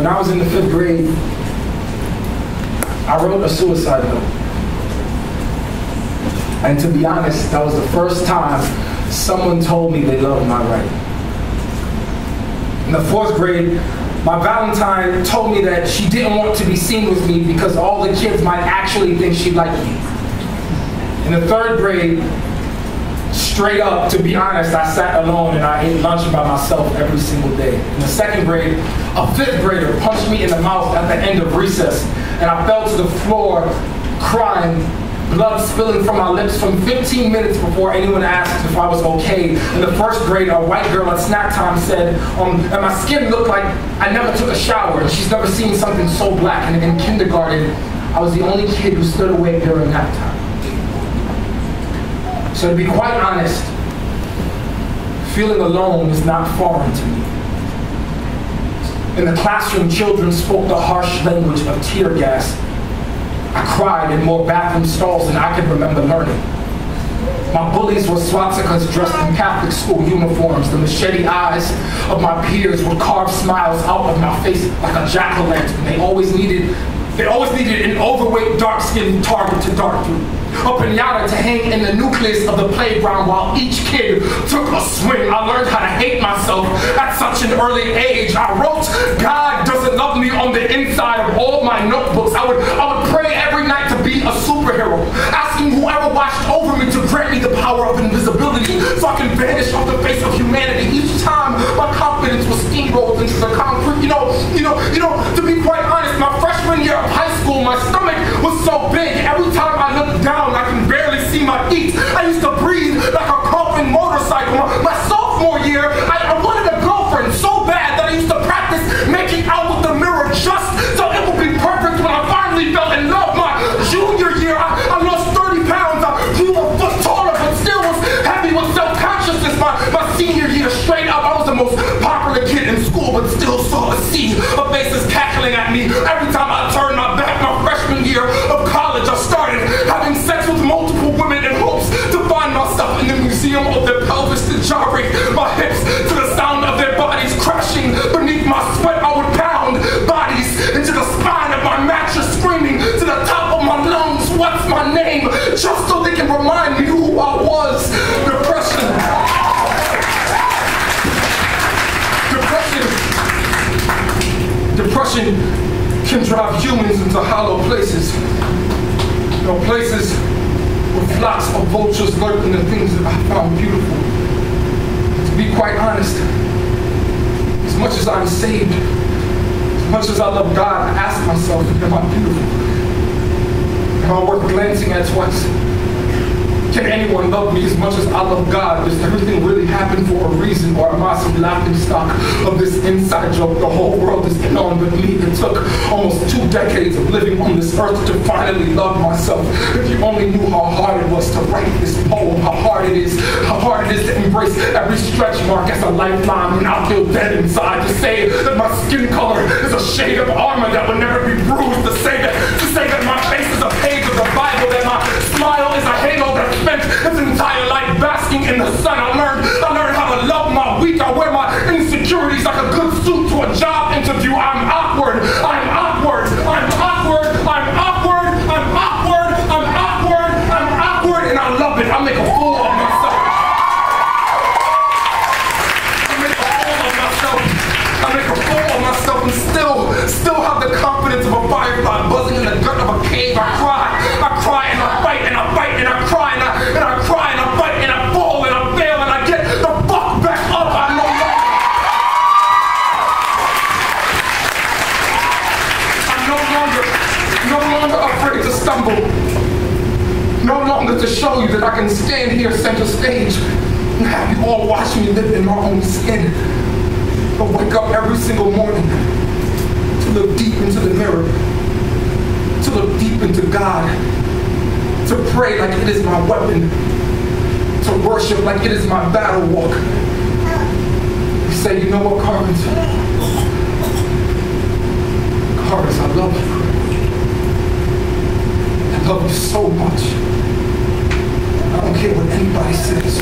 When I was in the 5th grade, I wrote a suicide note. And to be honest, that was the first time someone told me they loved my writing. In the 4th grade, my Valentine told me that she didn't want to be seen with me because all the kids might actually think she liked me. In the 3rd grade, straight up, to be honest, I sat alone and I ate lunch by myself every single day. In the 2nd grade, a 5th grader punched me in the mouth at the end of recess, and I fell to the floor crying, blood spilling from my lips from 15 minutes before anyone asked if I was okay. In the 1st grade, a white girl at snack time said, and my skin looked like I never took a shower, and she's never seen something so black. And in kindergarten, I was the only kid who stood awake during that time. So to be quite honest, feeling alone is not foreign to me. In the classroom, children spoke the harsh language of tear gas. I cried in more bathroom stalls than I could remember learning. My bullies were swastikas dressed in Catholic school uniforms. The machete eyes of my peers would carve smiles out of my face like a jack-o'-lantern. They always needed an overweight, dark-skinned target to dart through. A pinata to hang in the nucleus of the playground while each kid took a swing. I learned how to hate myself at such an early age. I wrote, "God doesn't love me" on the inside of all my notebooks. I would pray every night to be a superhero, asking whoever watched over me to grant me the power of invisibility so I can vanish off the face of humanity. Each time my confidence was steamrolled into the concrete. To be quite honest, my freshman year of high school, my stomach was so big. Every time I looked down, I can barely see my feet. I used to breathe like a Carvens motorcycle. My sophomore year, I wanted a girlfriend so bad that I used to practice making out with the mirror just so it would be perfect when I finally fell in love. My junior year, I lost 30 pounds. I grew a foot taller, but still was heavy with self-consciousness. My senior year, straight up, I was the most popular kid in school, but still saw a sea of faces cackling at me. Every time I turned my back, my freshman year of college, I started having sex with multiple women in hopes to find myself in the museum of their pelvis to gyrate my hips to the sound of their bodies crashing beneath my sweat. I would pound bodies into the spine of my mattress, screaming to the top of my lungs, "What's my name?" just so they can remind me who I was. Depression can drive humans into hollow places. Places where flocks of vultures lurk in the things that I found beautiful. To be quite honest, as much as I'm saved, as much as I love God, I ask myself, am I beautiful? Am I worth glancing at twice? Can anyone love me as much as I love God? Does everything really happen for a reason, or am I some laughing stock of this inside joke the whole world is in on but me? It took almost 2 decades of living on this earth to finally love myself. If you only knew how hard it was to write this poem, how hard it is to embrace every stretch mark as a lifeline when I feel dead inside, to say that my skin color is a shade of armor that will never be bruised, to say that my face is a page of the Bible, that my smile is a halo that spent its entire life basking in the sun. I learned how to love my weak. I wear my insecurities like a good suit to a job interview. I'm awkward, and I love it. I make a fool of myself. And still have the confidence of a firefly buzzing in the gut of a cave. I cry and I fight and I fight and I cry and I cry and I fight and I fall and I fail and I get the fuck back up. I'm no longer afraid to stumble. No longer to show you that I can stand here center stage and have you all watch me live in my own skin. But wake up every single morning to look deep into the mirror, to look deep into God, to pray like it is my weapon, to worship like it is my battle walk. You say, you know what, Carvens? Carvens, I love you. I love you so much. I don't care what anybody says.